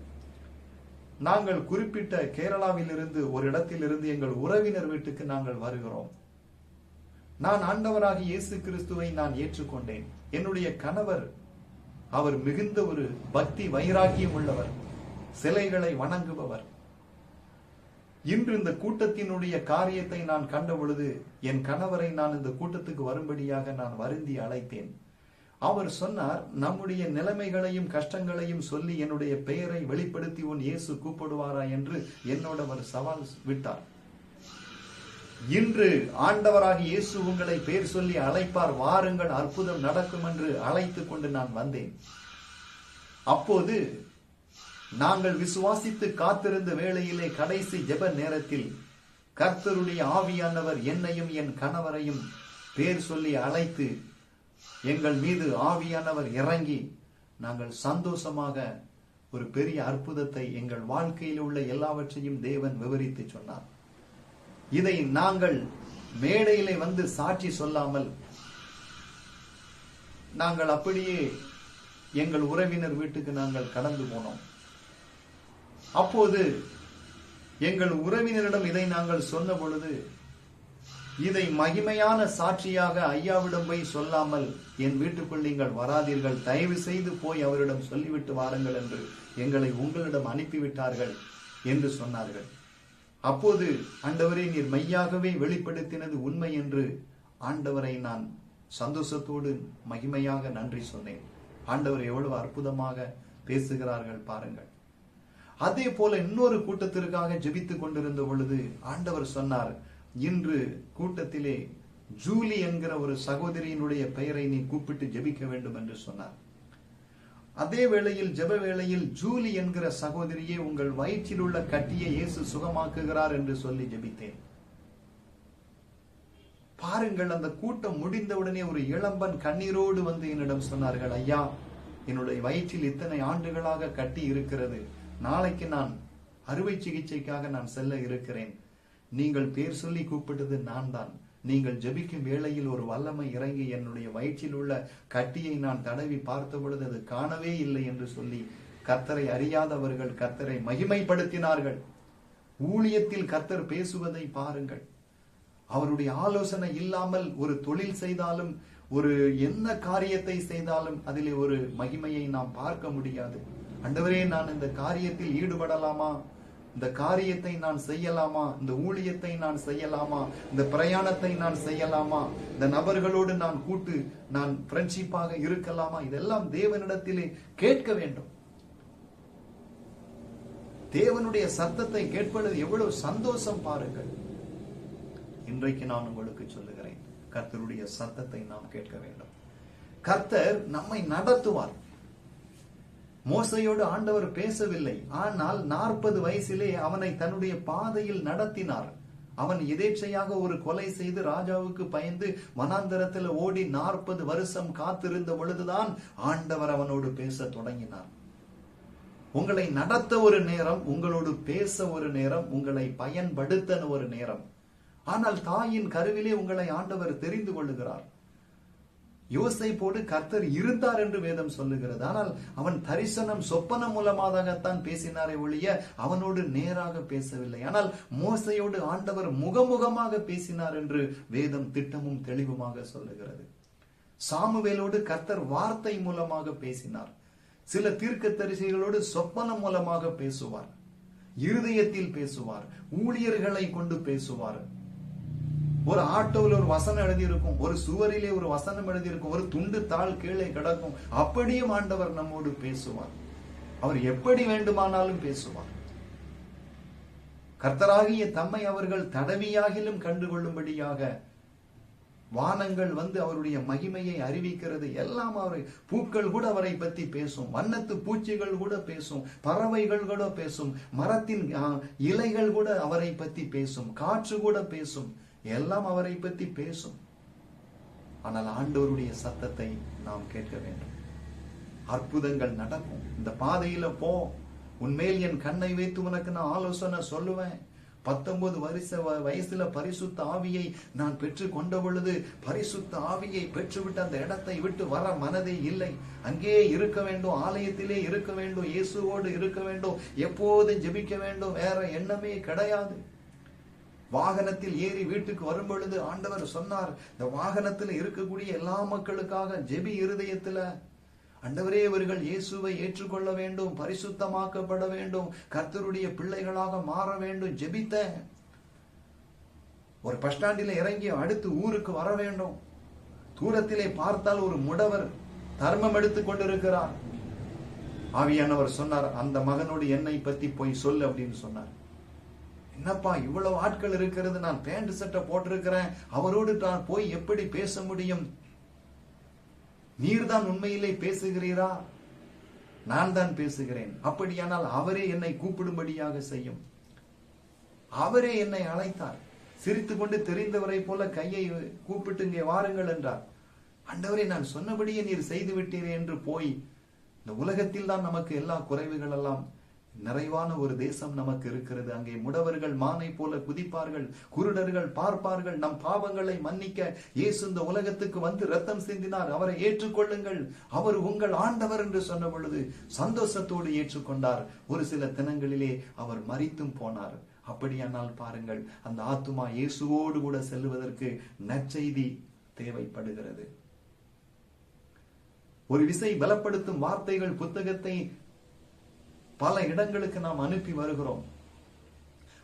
நாங்கள் குறிப்பிட்ட கேரளாவில் இருந்து ஒரு இடத்திலிருந்து எங்கள் உறவினர் வீட்டுக்கு நாங்கள் வருகிறோம். நான் ஆண்டவராகிய இயேசு கிறிஸ்துவை நான் ஏற்றுக்கொண்டேன். என்னுடைய கணவர் அவர் மிகுந்த ஒரு பக்தி வைராக்கியம் உள்ளவர், சிலைகளை வணங்குபவர். இன்று இந்த கூட்டத்தினுடைய காரியத்தை நான் கண்ட பொழுது என் கணவரை நான் இந்த கூட்டத்துக்கு வரும்படியாக நான் வருந்தி அழைத்தேன். அவர் சொன்னார், நம்முடைய நிலைமைகளையும் கஷ்டங்களையும் சொல்லி என்னுடைய பெயரை வெளிப்படுத்தி உன் இயேசு கூப்பிடுவாரா என்று என்னோட அவர் சவால் விட்டார். இன்று ஆண்டவராகிய இயேசு உங்களை பெயர் சொல்லி அழைப்பார், வாருங்கள் அற்புதம் நடக்கும் என்று அழைத்து கொண்டு நான் வந்தேன். அப்போது நாங்கள் விசுவாசித்து காத்திருந்த வேளையிலே கடைசி ஜெப நேரத்தில் கர்த்தருடைய ஆவியானவர் என்னையும் என் கணவரையும் பெயர் சொல்லி அழைத்து எங்கள் மீது ஆவியானவர் இறங்கி நாங்கள் சந்தோஷமாக ஒரு பெரிய அற்புதத்தை எங்கள் வாழ்க்கையில் உள்ள எல்லாவற்றையும் தேவன் விவரித்து சொன்னார். இதை நாங்கள் மேடையிலே வந்து சாட்சி சொல்லாமல் நாங்கள் அப்படியே எங்கள் உறவினர் வீட்டுக்கு நாங்கள் கடந்து போனோம். அப்போது எங்கள் உறவினரிடம் இதை நாங்கள் சொன்ன பொழுது, இதை மகிமையான சாட்சியாக ஐயாவிடம் போய் சொல்லாமல் என் வீட்டுக்குள் நீங்கள் வராதீர்கள், தயவு செய்து போய் அவரிடம் சொல்லிவிட்டு வாருங்கள் என்று எங்களை உங்களிடம் அனுப்பிவிட்டார்கள் என்று சொன்னார்கள். அப்போது ஆண்டவரே, நீர் மெய்யாகவே வெளிப்படுத்தினது உண்மை என்று ஆண்டவரை நான் சந்தோஷத்தோடு மகிமையாக நன்றி சொன்னேன். ஆண்டவர் எவ்வளவு அற்புதமாக பேசுகிறார்கள் பாருங்கள். அதே போல இன்னொரு கூட்டத்திற்காக ஜெபித்துக் கொண்டிருந்த பொழுது ஆண்டவர் சொன்னார், இன்று கூட்டத்திலே ஜூலி என்கிற ஒரு சகோதரியினுடைய பெயரை நீ கூப்பிட்டு ஜெபிக்க வேண்டும் என்று சொன்னார். அதே வேளையில் ஜெப வேளையில் ஜூலி என்கிற சகோதரியே, உங்கள் வயிற்றில் உள்ள கட்டியை இயேசு சுகமாக்குகிறார் என்று சொல்லி ஜெபித்தேன். பாருங்கள், அந்த கூட்டம் முடிந்தவுடனே ஒரு இளம்பன் கண்ணீரோடு வந்து என்னிடம் சொன்னார்கள், ஐயா, என்னுடைய வயிற்றில் இத்தனை ஆண்டுகளாக கட்டி இருக்கிறது, நாளைக்கு நான் அறுவை சிகிச்சைக்காக நான் செல்ல இருக்கிறேன், நீங்கள் பேர் சொல்லி கூப்பிட்டது நான் தான், நீங்கள் ஜெபிக்கும் வேளையில் ஒரு வல்லமை இறங்கி என்னுடைய வயிற்றில் உள்ள கட்டியை நான் தடவி பார்த்த பொழுது அது காணவே இல்லை என்று சொல்லி கர்த்தரை அறியாதவர்கள் கர்த்தரை மகிமைப்படுத்தினார்கள். ஊழியத்தில் கர்த்தர் பேசுவதை பாருங்கள். அவருடைய ஆலோசனை இல்லாமல் ஒரு தொழில் செய்தாலும் ஒரு என்ன காரியத்தை செய்தாலும் அதிலே ஒரு மகிமையை நாம் பார்க்க முடியாது. ஆண்டவரே, நான் இந்த காரியத்தில் ஈடுபடலாமா, இந்த காரியத்தை நான் செய்யலாமா, இந்த ஊழியத்தை நான் செய்யலாமா, இந்த பிரயாணத்தை நான் செய்யலாமா, இந்த நபர்களோடு நான் ஃப்ரெண்ட்ஷிப்பாக இருக்கலாமா, இதெல்லாம் தேவனிடத்திலே கேட்க வேண்டும். தேவனுடைய சத்தத்தை கேட்பது எவ்வளவு சந்தோஷம் பாருங்கள். இன்றைக்கு நான் உங்களுக்கு சொல்லுகிறேன், கர்த்தருடைய சத்தத்தை நாம் கேட்க வேண்டும். கர்த்தர் நம்மை நடத்துவார். மோசையோடு ஆண்டவர் பேசவில்லை, ஆனால் 40 வயசிலே அவனை தன்னுடைய பாதையில் நடத்தினார். அவன் எதேச்சையாக ஒரு கொலை செய்து ராஜாவுக்கு பயந்து வனாந்தரத்தில் ஓடி 40 வருஷம் காத்திருந்த பொழுதுதான் ஆண்டவர் அவனோடு பேச தொடங்கினார். உங்களை நடத்த ஒரு நேரம், உங்களோடு பேச ஒரு நேரம், உங்களை பயன்படுத்த ஒரு நேரம். ஆனால் தாயின் கருவிலே உங்களை ஆண்டவர் தெரிந்து கொள்ளுகிறார். யோசேப்போடு கர்த்தர் இருந்தார் என்று வேதம் சொல்லுகிறது. ஆனால் அவன் தரிசனம் சொப்பனம் மூலமாகத்தான் பேசினாரே ஒழிய அவனோடு நேராக பேசவில்லை. ஆனால் மோசையோடு ஆண்டவர் முகமுகமாக பேசினார் என்று வேதம் திட்டமும் தெளிவுமாக சொல்லுகிறது. சாமுவேலோடு கர்த்தர் வார்த்தை மூலமாக பேசினார். சில தீர்க்கதரிசிகளோடு சொப்பனம் மூலமாக பேசுவார், இருதயத்தில் பேசுவார், ஊழியர்களை கொண்டு பேசுவார். ஒரு ஆட்டோவில் ஒரு வசனம் எழுதி இருக்கும், ஒரு சுவரிலே ஒரு வசனம் எழுதி இருக்கும், ஒரு துண்டு தாள் கீழே கிடக்கும். அப்படியும் ஆண்டவர் நம்மோடு பேசுவார். அவர் எப்படி வேண்டுமானாலும் பேசுவார். கர்த்தராகிய தம்மை அவர்கள் தடவியாகிலும் கண்டுகொள்ளும்படியாக வானங்கள் வந்து அவருடைய மகிமையை அறிவிக்கிறது. எல்லாம் அவரை, பூக்கள் கூட அவரை பற்றி பேசும், வண்ணத்து பூச்சிகள் கூட பேசும், பறவைகள் கூட பேசும், மரத்தின் இலைகள் கூட அவரை பற்றி பேசும், காற்று கூட பேசும், எல்லாம் அவரை பற்றி பேசும். ஆனால் ஆண்டவருடைய சத்தத்தை நாம் கேட்க வேண்டும். அற்புதங்கள் நடக்கும். இந்த பாதையில போ, உன்மேல் என் கண்ணை வைத்து உனக்கு நான் ஆலோசனை சொல்லுவேன். 19 வயசுல பரிசுத்த ஆவியை நான் பெற்று கொண்ட பொழுது பரிசுத்த ஆவியை பெற்றுவிட்டு அந்த இடத்தை விட்டு வர மனதே இல்லை. அங்கே இருக்க வேண்டும், ஆலயத்திலே இருக்க வேண்டும், இயேசுவோடு இருக்க வேண்டும், எப்போதும் ஜெபிக்க வேண்டும், வேற எண்ணமே கிடையாது. வாகனத்தில் ஏறி வீட்டுக்கு வரும் பொழுது ஆண்டவர் சொன்னார், இந்த வாகனத்தில் இருக்கக்கூடிய எல்லா மக்களுக்காக ஜெபி இருதயத்துல, ஆண்டவரே இவர்கள் இயேசுவை ஏற்றுக்கொள்ள வேண்டும், பரிசுத்தமாக்கப்பட வேண்டும், கர்த்தருடைய பிள்ளைகளாக மாற வேண்டும். ஜெபித்த ஒரு பஸ் ஸ்டாண்டில் இறங்கி அடுத்து ஊருக்கு வர வேண்டும். தூரத்திலே பார்த்தால் ஒரு முடவர் தர்மம் எடுத்துக் கொண்டிருக்கிறார். ஆவியானவர் சொன்னார், அந்த மகனோடு என்னை பத்தி போய் சொல்லு அப்படின்னு சொன்னார். என்னப்பா இவ்வளவு ஆட்கள் இருக்கிறது, நான் பேண்ட் சட்டை போட்டிருக்கிறேன், அவரோடு நான் போய் எப்படி பேச முடியும்? நீர்தான் உண்மையிலே பேசுகிறீரா? நான் தான் பேசுகிறேன். அப்படியானால் அவரே என்னை கூப்பிடும்படியாக செய்யும். அவரே என்னை அழைத்தார். சிரித்து கொண்டு தெரிந்தவரை போல கையை கூப்பிட்டு இங்கே வாருங்கள் என்றார். ஆண்டவரே, நான் சொன்னபடியே நீர் செய்து விட்டீரே என்று போய், இந்த உலகத்தில் தான் நமக்கு எல்லா குறைவுகள் எல்லாம் நிறைவான ஒரு தேசம் நமக்கு இருக்கிறது. அங்கே முடவர்கள் மானை போல குதிப்பார்கள், குருடர்கள் பார்ப்பார்கள். நம் பாவங்களை மன்னிக்க இயேசு இந்த உலகத்துக்கு வந்து ரத்தம் சிந்தினார், அவரை ஏற்றுக்கொள்ளுங்கள், அவர் உங்கள் ஆண்டவர் என்று சொன்ன பொழுது சந்தோஷத்தோடு ஏற்றுக்கொண்டார். ஒரு சில தினங்களிலே அவர் மரித்தும் போனார். அப்படியானால் பாருங்கள், அந்த ஆத்துமா இயேசுவோடு கூட செல்வதற்கு நற்செய்தி தேவைப்படுகிறது. ஒரு விசை பலப்படுத்தும் வார்த்தைகள் புத்தகத்தை பல இடங்களுக்கு நாம் அனுப்பி வருகிறோம்.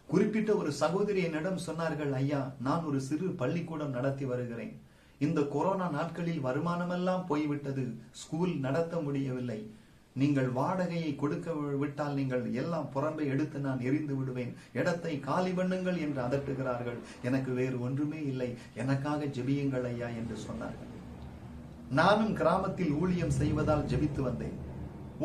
குறிப்பிட்ட ஒரு சகோதரி என்னிடம் சொன்னார்கள், ஐயா, நான் ஒரு சிறு பள்ளிக்கூடம் நடத்தி வருகிறேன். இந்த கொரோனா நாட்களில் வருமானமெல்லாம் போய்விட்டது, ஸ்கூல் நடத்த முடியவில்லை. நீங்கள் வாடகையை கொடுக்க விட்டால் நீங்கள் எல்லாம் புறம்பை எடுத்து நான் எரிந்து விடுவேன், இடத்தை காலி பண்ணுங்கள் என்று அதட்டுகிறார்கள். எனக்கு வேறு ஒன்றுமே இல்லை, எனக்காக ஜெபியுங்கள் ஐயா என்று சொன்னார்கள். நானும் கிராமத்தில் ஊழியம் செய்வதால் ஜெபித்து வந்தேன்.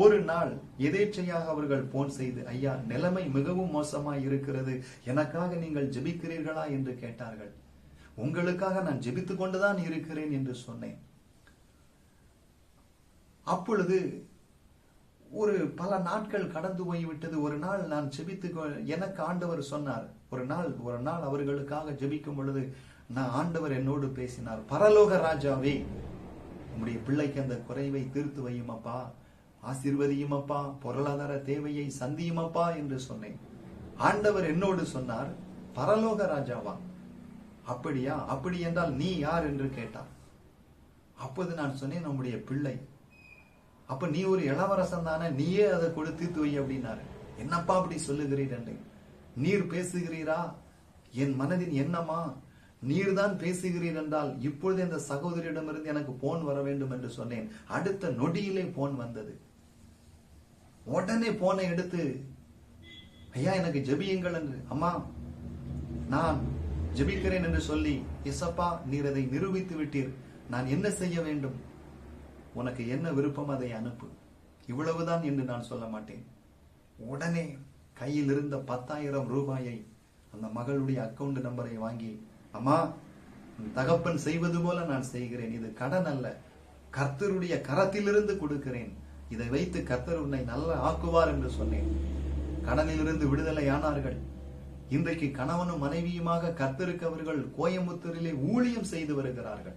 ஒரு நாள் எதேச்சையாக அவர்கள் போன் செய்து, ஐயா, நிலைமை மிகவும் மோசமாய் இருக்கிறது, எனக்காக நீங்கள் ஜெபிக்கிறீர்களா என்று கேட்டார்கள். உங்களுக்காக நான் ஜெபித்துக் கொண்டுதான் இருக்கிறேன் என்று சொன்னேன். அப்பொழுது ஒரு பல நாட்கள் கடந்து போய்விட்டது. ஒரு நாள் நான் ஜெபித்து, எனக்கு ஆண்டவர் சொன்னார், ஒரு நாள் அவர்களுக்காக ஜெபிக்கும் பொழுது நான் ஆண்டவர் என்னோடு பேசினார். பரலோக ராஜாவே, உம்முடைய பிள்ளைக்கு அந்த குறைவை தீர்த்து வையுமப்பா, ஆசீர்வதியுமப்பா, பொருளாதார தேவையை சந்தியுமப்பா என்று சொன்னேன். ஆண்டவர் என்னோடு சொன்னார், பரலோக ராஜாவா? அப்படியா? அப்படி என்றால் நீ யார் என்று கேட்டார். அப்போது நான் சொன்னேன், நம்முடைய பிள்ளை. அப்ப நீ ஒரு இளவரசன் தானே, நீயே அதை கொடுத்து வை அப்படின்னாரு. என்னப்பா அப்படி சொல்லுகிறீர் என்றேன். நீர் பேசுகிறீரா? என் மனதின் எண்ணமா? நீர்தான் பேசுகிறீர் என்றால் இப்பொழுது இந்த சகோதரியிடமிருந்து எனக்கு போன் வர வேண்டும் என்று சொன்னேன். அடுத்த நொடியிலே போன் வந்தது. உடனே போனை எடுத்து, ஐயா எனக்கு ஜெபியுங்கள் என்று. அம்மா, நான் ஜெபிக்கிறேன் என்று சொல்லி, இசப்பா நீர் அதை நிரூபித்து விட்டீர், நான் என்ன செய்ய வேண்டும்? உனக்கு என்ன விருப்பம் அதை அனுப்பு, இவ்வளவுதான் என்று நான் சொல்ல மாட்டேன். உடனே கையில் இருந்த 10,000 ரூபாயை அந்த மகளுடைய அக்கவுண்ட் நம்பரை வாங்கி, அம்மா, தகப்பன் செய்வது போல நான் செய்கிறேன், இது கடன் அல்ல, கர்த்தருடைய கரத்திலிருந்து கொடுக்கிறேன், இதை வைத்து கர்த்தர் உன்னை நல்ல ஆக்குவார் என்று சொன்னேன். கடனிலிருந்து விடுதலை ஆனார்கள். இன்றைக்கு கணவனும் மனைவியுமாக கர்த்தருக்கு அவர்கள் கோயம்புத்தூரிலே ஊழியம் செய்து வருகிறார்கள்.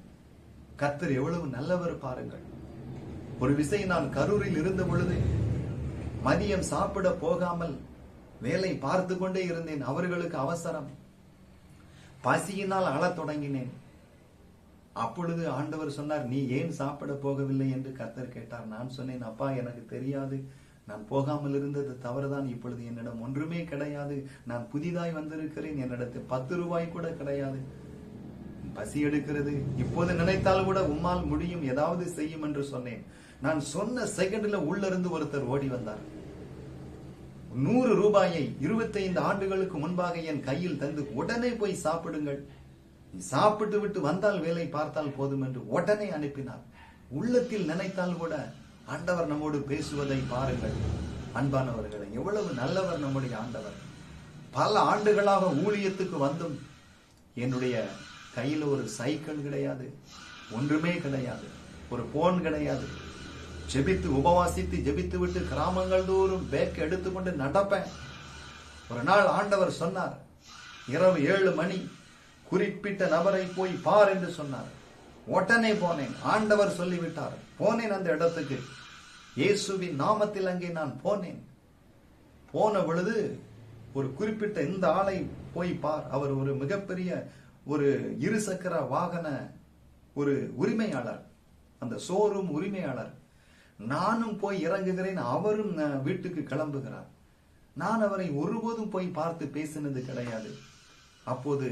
கர்த்தர் எவ்வளவு நல்லவர் பாருங்கள். ஒரு விஷயம், நான் கரூரில் இருந்த பொழுது மதியம் சாப்பிட போகாமல் வேலை பார்த்து கொண்டே இருந்தேன். அவர்களுக்கு அவசரம், பசியினால் அழத் தொடங்கினேன். அப்பொழுது ஆண்டவர் சொன்னார், நீ ஏன் சாப்பிட போகவில்லை என்று கர்த்தர் கேட்டார். நான் சொன்னேன், அப்பா, எனக்கு தெரியாது, நான் போகாமல் இருந்தது தவறுதான். இப்பொழுது என்னிடம் ஒன்றுமே கிடையாது, நான் புதிதாய் வந்திருக்கிறேன், என்னிடத்தில் 10 ரூபாய் கூட கிடையாது, பசி எடுக்கிறது, இப்போது நினைத்தால் கூட உம்மால் முடியும், ஏதாவது செய்யும் என்று சொன்னேன். நான் சொன்ன செகண்ட்ல உள்ள இருந்து ஒருத்தர் ஓடி வந்தார். 100 ரூபாயை 25 ஆண்டுகளுக்கு முன்பாக என் கையில் தந்து, உடனே போய் சாப்பிடுங்கள், சாப்பிட்டு விட்டு வந்தால் வேலை பார்த்தால் போதும் என்று உடனே அனுப்பினார். உள்ளத்தில் நினைத்தால் கூட ஆண்டவர் நம்மோடு பேசுவதை பாருங்கள். அன்பானவர்களை, எவ்வளவு நல்லவர் நம்முடைய ஆண்டவர். பல ஆண்டுகளாக ஊழியத்துக்கு வந்தும் என்னுடைய கையில் ஒரு சைக்கிள் கிடையாது, ஒன்றுமே கிடையாது, ஒரு போன் கிடையாது. ஜெபித்து உபவாசித்து ஜெபித்து விட்டு கிராமங்கள் தோறும் பேக் எடுத்துக்கொண்டு நடப்பேன். ஒரு நாள் ஆண்டவர் சொன்னார், இரவு 7 மணி, குறிப்பிட்ட நபரை போய் பார் என்று சொன்னார். உடனே போனேன். ஆண்டவர் சொல்லிவிட்டார். போனேன் அந்த இடத்துக்கு. இயேசுவின் நாமத்தில் அங்கே நான் போனேன். போன பொழுது ஒரு குறிப்பிட்ட இந்த ஆளை போய் பார், அவர் ஒரு மிகப்பெரிய ஒரு 2 சக்கர வாகன ஒரு உரிமையாளர், அந்த ஷோரூம் உரிமையாளர். நானும் போய் இறங்குகிறேன், அவரும் வீட்டுக்கு கிளம்புகிறார். நான் அவரை ஒருபோதும் போய் பார்த்து பேசினது கிடையாது. அப்போது,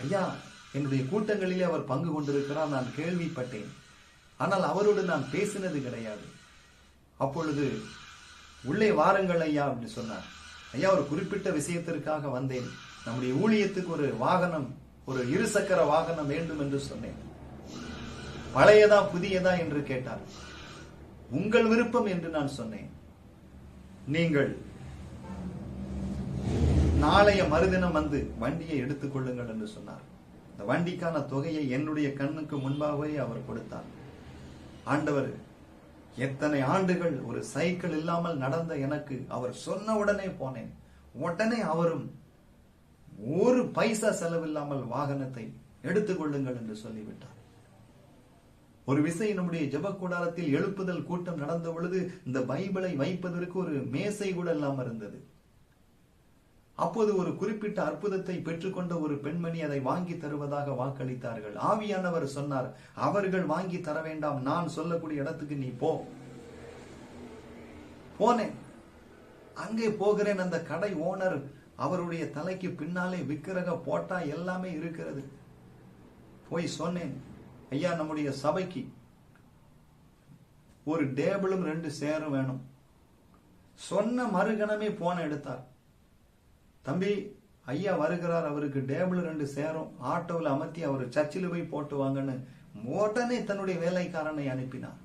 ஐயா, என்னுடைய கூட்டங்களிலே அவர் பங்கு கொண்டிருக்கிறார், நான் கேள்விப்பட்டேன், ஆனால் அவரோடு நான் பேசினது கிடையாது. அப்பொழுது, உள்ளே வாருங்கள் ஐயா அப்படின்னு சொன்னார். ஐயா, ஒரு குறிப்பிட்ட விஷயத்திற்காக வந்தேன், நம்முடைய ஊழியத்துக்கு ஒரு வாகனம், ஒரு 2 சக்கர வாகனம் வேண்டும் என்று சொன்னேன். பழையதா புதியதா என்று கேட்டார். உங்கள் விருப்பம் என்று நான் சொன்னேன். நீங்கள் நாளைய மறுதினம் வந்து வண்டியை எடுத்துக் கொள்ளுங்கள் என்று சொன்னார். இந்த வண்டிக்கான தொகையை என்னுடைய கண்ணுக்கு முன்பாகவே அவர் கொடுத்தார். ஆண்டவர், எத்தனை ஆண்டுகள் ஒரு சைக்கிள் இல்லாமல் நடந்த எனக்கு அவர் சொன்ன உடனே போனேன். உடனே அவரும் ஒரு பைசா செலவில்லாமல் வாகனத்தை எடுத்துக் கொள்ளுங்கள் என்று சொல்லிவிட்டார். ஒரு விஷயம், நம்முடைய ஜெப கூடாரத்தில் எழுப்புதல் கூட்டம் நடந்த பொழுது இந்த பைபிளை வைப்பதற்கு ஒரு மேசை கூட இல்லாமல் இருந்தது. அப்போது ஒரு குறிப்பிட்ட அற்புதத்தை பெற்றுக்கொண்ட ஒரு பெண்மணி அதை வாங்கி தருவதாக வாக்களித்தார்கள். ஆவியானவர் சொன்னார், அவர்கள் வாங்கி தர வேண்டாம், நான் சொல்லக்கூடிய இடத்துக்கு நீ போ. போனேன். அங்கே போகிறேன். அந்த கடை ஓனர், அவருடைய தலைக்கு பின்னாலே விக்கிரக போட்டா எல்லாமே இருக்கிறது. போய் சொன்னேன், ஐயா, நம்முடைய சபைக்கு ஒரு டேபிளும் 2 சேரும் வேணும். சொன்ன மறுகணமே போன எடுத்தார். தம்பி, ஐயா வருகிறார், அவருக்கு டேபிள் 2 சேரும் ஆட்டோவில் அமர்த்தி அவர் சர்ச்சில் போய் போட்டு வாங்கன்னு உடனே தன்னுடைய வேலைக்காரனை அனுப்பினார்.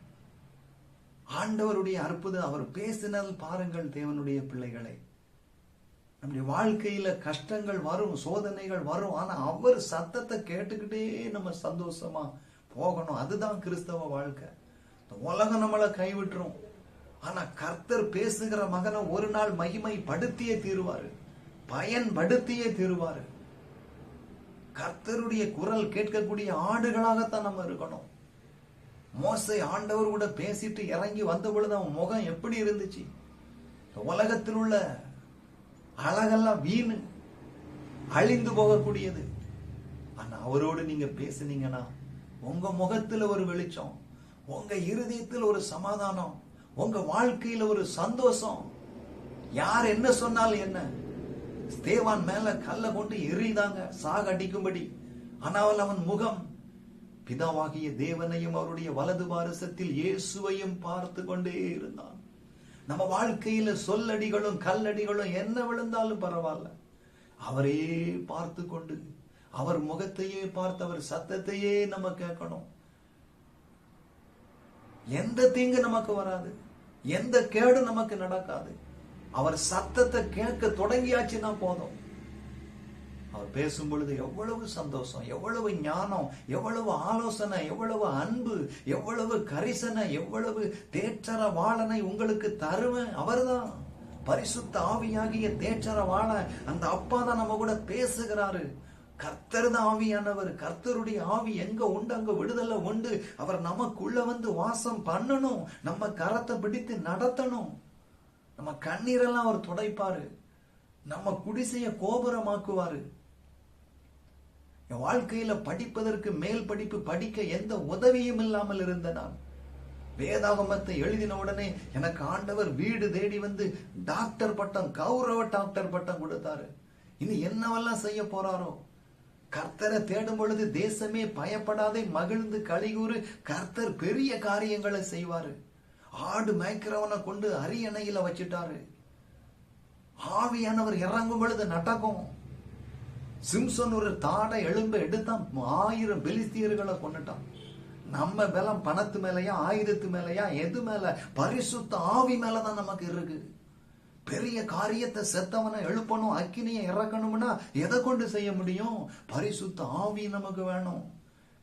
ஆண்டவருடைய அற்புதம். அவர் பேசினால் பாருங்கள் தேவனுடைய பிள்ளைகளை, நம்முடைய வாழ்க்கையில கஷ்டங்கள் வரும், சோதனைகள் வரும், ஆனா அவர் சத்தத்தை கேட்டுக்கிட்டே நம்ம சந்தோஷமா போகணும். அதுதான் கிறிஸ்தவ வாழ்க்கை. உலகம் நம்மளை கைவிட்டுரும், ஆனா கர்த்தர் பேசுகிற மகனை ஒரு நாள் மகிமைப்படுத்தியே தீருவாரு, பயன்படுத்தியே தீருவாரு. கர்த்தருடைய குரல் கேட்கக்கூடிய ஆடுகளாகத்தான் நம்ம இருக்கணும். மோசே ஆண்டவர் கூட பேசிட்டு இறங்கி வந்த பொழுது அவன் முகம் எப்படி இருந்துச்சு? உலகத்தில் உள்ள அழகெல்லாம் வீணு, அழிந்து போகக்கூடியது. ஆனா அவரோடு நீங்க பேசுனீங்கன்னா உங்க முகத்துல ஒரு வெளிச்சம், உங்க இருதயத்தில் ஒரு சமாதானம், உங்க வாழ்க்கையில ஒரு சந்தோஷம். யார் என்ன சொன்னாலும் என்ன, ஸ்தேவான் மேல கல்ல கொண்டு எறிதாங்க சாக அடிக்கும்படி, ஆனால் அவன் முகம் பிதாவாகிய தேவனையும் அவருடைய வலது பாரசத்தில் இயேசுவையும் பார்த்து கொண்டே இருந்தான். நம்ம வாழ்க்கையில சொல்லடிகளும் கல்லடிகளும் என்ன விழுந்தாலும் பரவாயில்ல, அவரே பார்த்து கொண்டு அவர் முகத்தையே பார்த்து அவர் சத்தத்தையே நம்ம கேட்கணும். எந்த தீங்கு நமக்கு வராது, எந்த கேடு நமக்கு நடக்காது. அவர் சத்தத்தை கேட்க தொடங்கியாச்சுன்னா போதும். அவர் பேசும் பொழுது எவ்வளவு சந்தோஷம், எவ்வளவு ஞானம், எவ்வளவு ஆலோசனை, எவ்வளவு அன்பு, எவ்வளவு கரிசனை, எவ்வளவு தேற்றர வாளனை உங்களுக்கு தருவேன். அவர்தான் பரிசுத்த ஆவியாகிய தேற்றர வாழ அந்த அப்பா தான் நம்ம கூட பேசுகிறாரு. கர்த்தர் தான் ஆவியானவர். கர்த்தருடைய ஆவி எங்க உண்டு அங்க விடுதலை உண்டு. அவர் நமக்குள்ள வந்து வாசம் பண்ணணும், நம்ம கரத்தை பிடித்து நடத்தணும், நம்ம கண்ணீரெல்லாம் அவர் துடைப்பாரு, நம்ம குடிசைய கோபுரமாக்குவாரு. என் வாழ்க்கையில படிப்பதற்கு மேல் படிப்பு படிக்க எந்த உதவியும் இல்லாமல் இருந்த நான் வேதாகமத்தை எழுதின உடனே எனக்கு ஆண்டவர் வீடு தேடி வந்து டாக்டர் பட்டம், கௌரவ டாக்டர் பட்டம் கொடுத்தாரு. இனி என்னவெல்லாம் செய்ய போறாரோ. கர்த்தரை தேடும் பொழுது தேசமே பயப்படாதே, மகிழ்ந்து கலிகூறு, கர்த்தர் பெரிய காரியங்களை செய்வாரு. ஆடு மேய்க்கிறவனை கொண்டு அரியணையில வச்சிட்டாரு. ஆவியானவர் இறங்கும் பொழுது நடக்கும். சிம்சன் ஒரு தாடை எலும்ப எடுத்தான், 1000 பெலிஸ்தியர்களை கொண்டுட்டான். நம்ம பலம் பணத்து மேலையா, ஆயுதத்து மேலையா, எது மேல? பரிசுத்த ஆவி மேலதான் நமக்கு இருக்கு. பெரிய காரியத்தை செத்தவனை எழுப்பணும், அக்கினியை இறக்கணும்னா எதை கொண்டு செய்ய முடியும்? பரிசுத்த ஆவி நமக்கு வேணும்.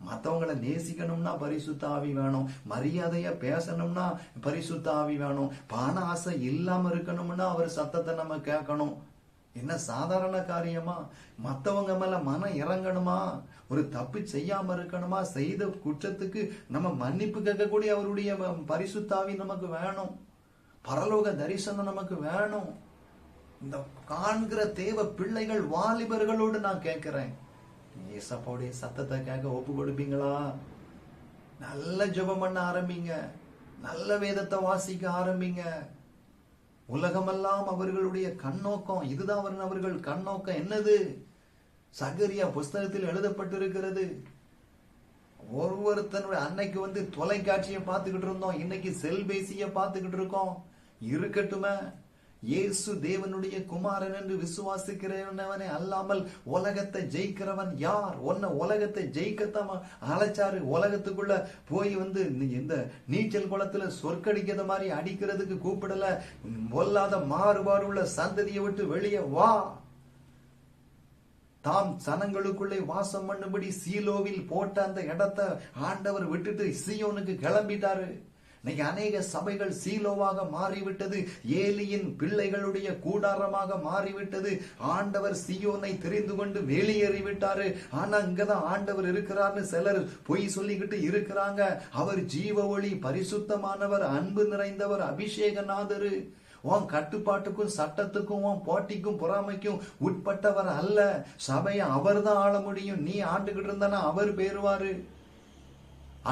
மற்றவங்களை நேசிக்கணும்னா பரிசுத்த ஆவி வேணும், மரியாதையா பேசணும்னா பரிசுத்த ஆவி வேணும், பண ஆசை இல்லாம இருக்கணும்னா அவர் சத்தத்தை நம்ம கேட்கணும். என்ன சாதாரண காரியமா? மற்றவங்க மேல மனம் இறங்கணுமா? ஒரு தப்பு செய்யாம இருக்கணுமா? செய்த குற்றத்துக்கு நம்ம மன்னிப்பு கேட்கக்கூடிய அவருடைய பரிசுத்தாவி நமக்கு வேணும். பரலோக தரிசனம் நமக்கு வேணும். இந்த காண்கிற தேவ பிள்ளைகள் வாலிபர்களோடு நான் கேட்கிறேன், ஏசப்பாவுடைய சத்தத்தை கேட்க ஒப்பு கொடுப்பீங்களா? நல்ல ஜெபம் பண்ண ஆரம்பிங்க, நல்ல வேதத்தை வாசிக்க ஆரம்பிங்க. உலகமெல்லாம் அவர்களுடைய கண்ணோக்கம் இதுதான். அவர்கள் கண்ணோக்கம் என்னது? சகரியா புஸ்தகத்தில் எழுதப்பட்டிருக்கிறது. ஒருத்தனுடைய அன்னைக்கு வந்து தொலைக்காட்சியை பார்த்துக்கிட்டு இருந்தோம், இன்னைக்கு செல்பேசிய பார்த்துக்கிட்டு இருக்கோம். இருக்கட்டுமே, இயேசு தேவனுடைய குமாரன் என்று விசுவாசிக்கிறவனே அல்லாமல் உலகத்தை ஜெயிக்கிறவன் யார்? உன்னை உலகத்தை ஜெயிக்கத்தான் அழைச்சாரு. உலகத்துக்குள்ள போய் வந்து இந்த நீச்சல் குளத்துல சொற்கடிக்கிற மாதிரி அடிக்கிறதுக்கு கூப்பிடல. பொல்லாத மாறுபாடு உள்ள சந்ததியை விட்டு வெளியே வா. தாம் சனங்களுக்குள்ளே வாசம் பண்ணும்படி சீலோவில் போட்ட அந்த இடத்தை ஆண்டவர் விட்டுட்டு சீயோனுக்கு கிளம்பிட்டாரு. இன்னைக்கு அநேக சபைகள் சீலோவாக மாறிவிட்டது, ஏலியின் பிள்ளைகளுடைய கூடாரமாக மாறிவிட்டது. ஆண்டவர் சீயோனை தெரிந்து கொண்டு வெளியேறிவிட்டாரு. ஆனா இங்கதான் ஆண்டவர் இருக்கிறார்னு சிலர் பொய் சொல்லிக்கிட்டு இருக்கிறாங்க. அவர் ஜீவ ஒளி, பரிசுத்தமானவர், அன்பு நிறைந்தவர், அபிஷேகநாதரு. உன் கட்டுப்பாட்டுக்கும் சட்டத்துக்கும் உன் போட்டிக்கும் பொறாமைக்கும் உட்பட்டவர் அல்ல. சபையை அவர் தான் ஆள முடியும். நீ ஆண்டுகிட்டு இருந்தானா அவர் பேருவாரு.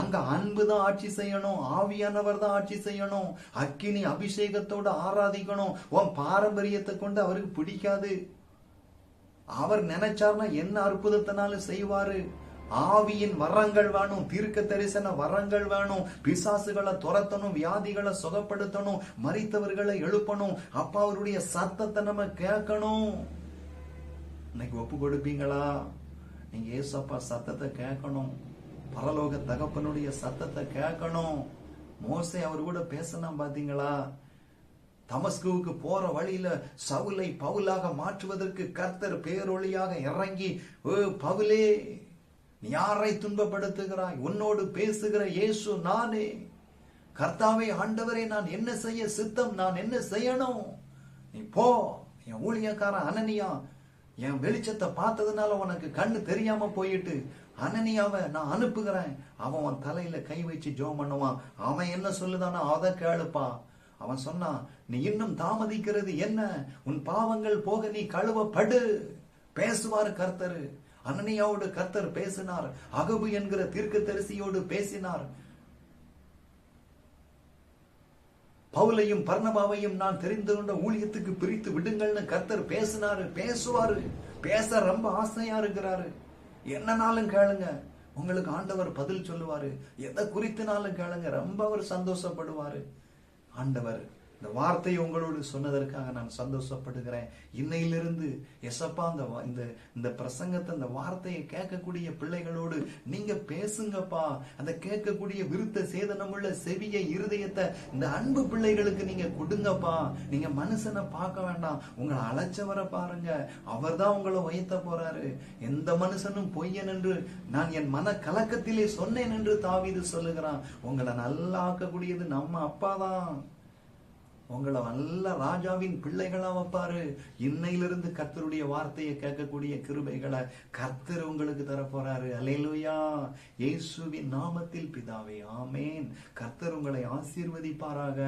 அங்க அன்பு தான் ஆட்சி செய்யணும், ஆவியானவர் தான் ஆட்சி செய்யணும். அக்கினி அபிஷேகத்தோட ஆராதிக்கணும். உன் பாரம்பரியத்தை கொண்டு அவருக்கு பிடிக்காது. அவர் நினைச்சார்னா என்ன அற்புதத்தினாலும் செய்வாரு. ஆவியின் வரங்கள் வேணும், தீர்க்க தரிசன வரங்கள் வேணும், பிசாசுகளை துரத்தணும், வியாதிகளை சுகப்படுத்தணும், மரித்தவர்களை எழுப்பணும். அப்பா அவருடைய சத்தத்தை நம்ம கேட்கணும். இன்னைக்கு ஒப்பு கொடுப்பீங்களா? நீங்க ஏசப்பா சத்தத்தை கேட்கணும், பரலோக தகப்பனுடைய சத்தத்தை கேட்கணும். மோசே அவர் கூட பேசணும் பாத்தீங்களா? தமஸ்குவுக்கு போற வழியில சவுலை பவுலாக மாற்றுவதற்கு கர்த்தர் பேரொளியாக இறங்கி, பவுலே நீ யாரை துன்பப்படுத்துகிறாய்? உன்னோடு பேசுகிற இயேசு நானே. கர்த்தாவே, ஆண்டவரே, நான் என்ன செய்ய சித்தம்? நான் என்ன செய்யணும்? நீ போ. என் ஊழியக்காரன் அனனியா என் வெளிச்சத்தை பார்த்ததுனால உனக்கு கண்ணு தெரியாம போயிட்டு, அனனியாவை நான் அனுப்புகிறேன். அவன் தலையில கை வச்சு ஜெபம் பண்ணுவான். அவன் என்ன சொல்லுதானா அதை கேளுப்பா. அவன் சொன்னான், நீ இன்னும் தாமதிக்கிறது என்ன? உன் பாவங்கள் போக நீ கழுவப்படு. பேசுவாரு கர்த்தர். அனனியாவோடு கர்த்தர் பேசினார். அகபு என்கிற தீர்க்கதரிசியோடு பேசினார். பவுலையும் பர்னபாவையும் நான் தெரிந்து கொண்ட ஊழியத்துக்கு பிரித்து விடுங்கள்னு கர்த்தர் பேசினாரு. பேசுவாரு. பேச ரொம்ப ஆசையா இருக்கிறாரு. என்னனாலும் கேளுங்க, உங்களுக்கு ஆண்டவர் பதில் சொல்லுவாரு. எதை குறித்துனாலும் கேளுங்க, ரொம்ப அவர் சந்தோஷப்படுவாரு. ஆண்டவர் இந்த வார்த்தையை உங்களோடு சொன்னதற்காக நான் சந்தோஷப்படுகிறேன். இன்னையிலிருந்து எசப்பா இந்த பிரசங்கத்தை, இந்த வார்த்தையை கேட்கக்கூடிய பிள்ளைகளோடு நீங்க பேசுங்கப்பா. அந்த கேட்கக்கூடிய விருத்த சேதனமுள்ள செவிய இருதயத்தை இந்த அன்பு பிள்ளைகளுக்கு நீங்க கொடுங்கப்பா. நீங்க மனுஷனை பார்க்க வேண்டாம், உங்களை அழைச்சவரை பாருங்க. அவர் தான் உங்களை உயர்த்த போறாரு. எந்த மனுஷனும் பொய்யன் என்று நான் என் மன கலக்கத்திலே சொன்னேன் என்று தாவீது சொல்லுகிறான். உங்களை நல்லா ஆக்கக்கூடியது நம்ம அப்பாதான். உங்களை நல்ல ராஜாவின் பிள்ளைகளா வைப்பாரு. இன்னையிலிருந்து கர்த்தருடைய வார்த்தையை கேட்கக்கூடிய கிருபைகளை கர்த்தர் உங்களுக்கு தர போறாரு. அல்லேலூயா. இயேசுவின் நாமத்தில் பிதாவே, ஆமேன். கர்த்தர் உங்களை ஆசீர்வதிப்பாராக.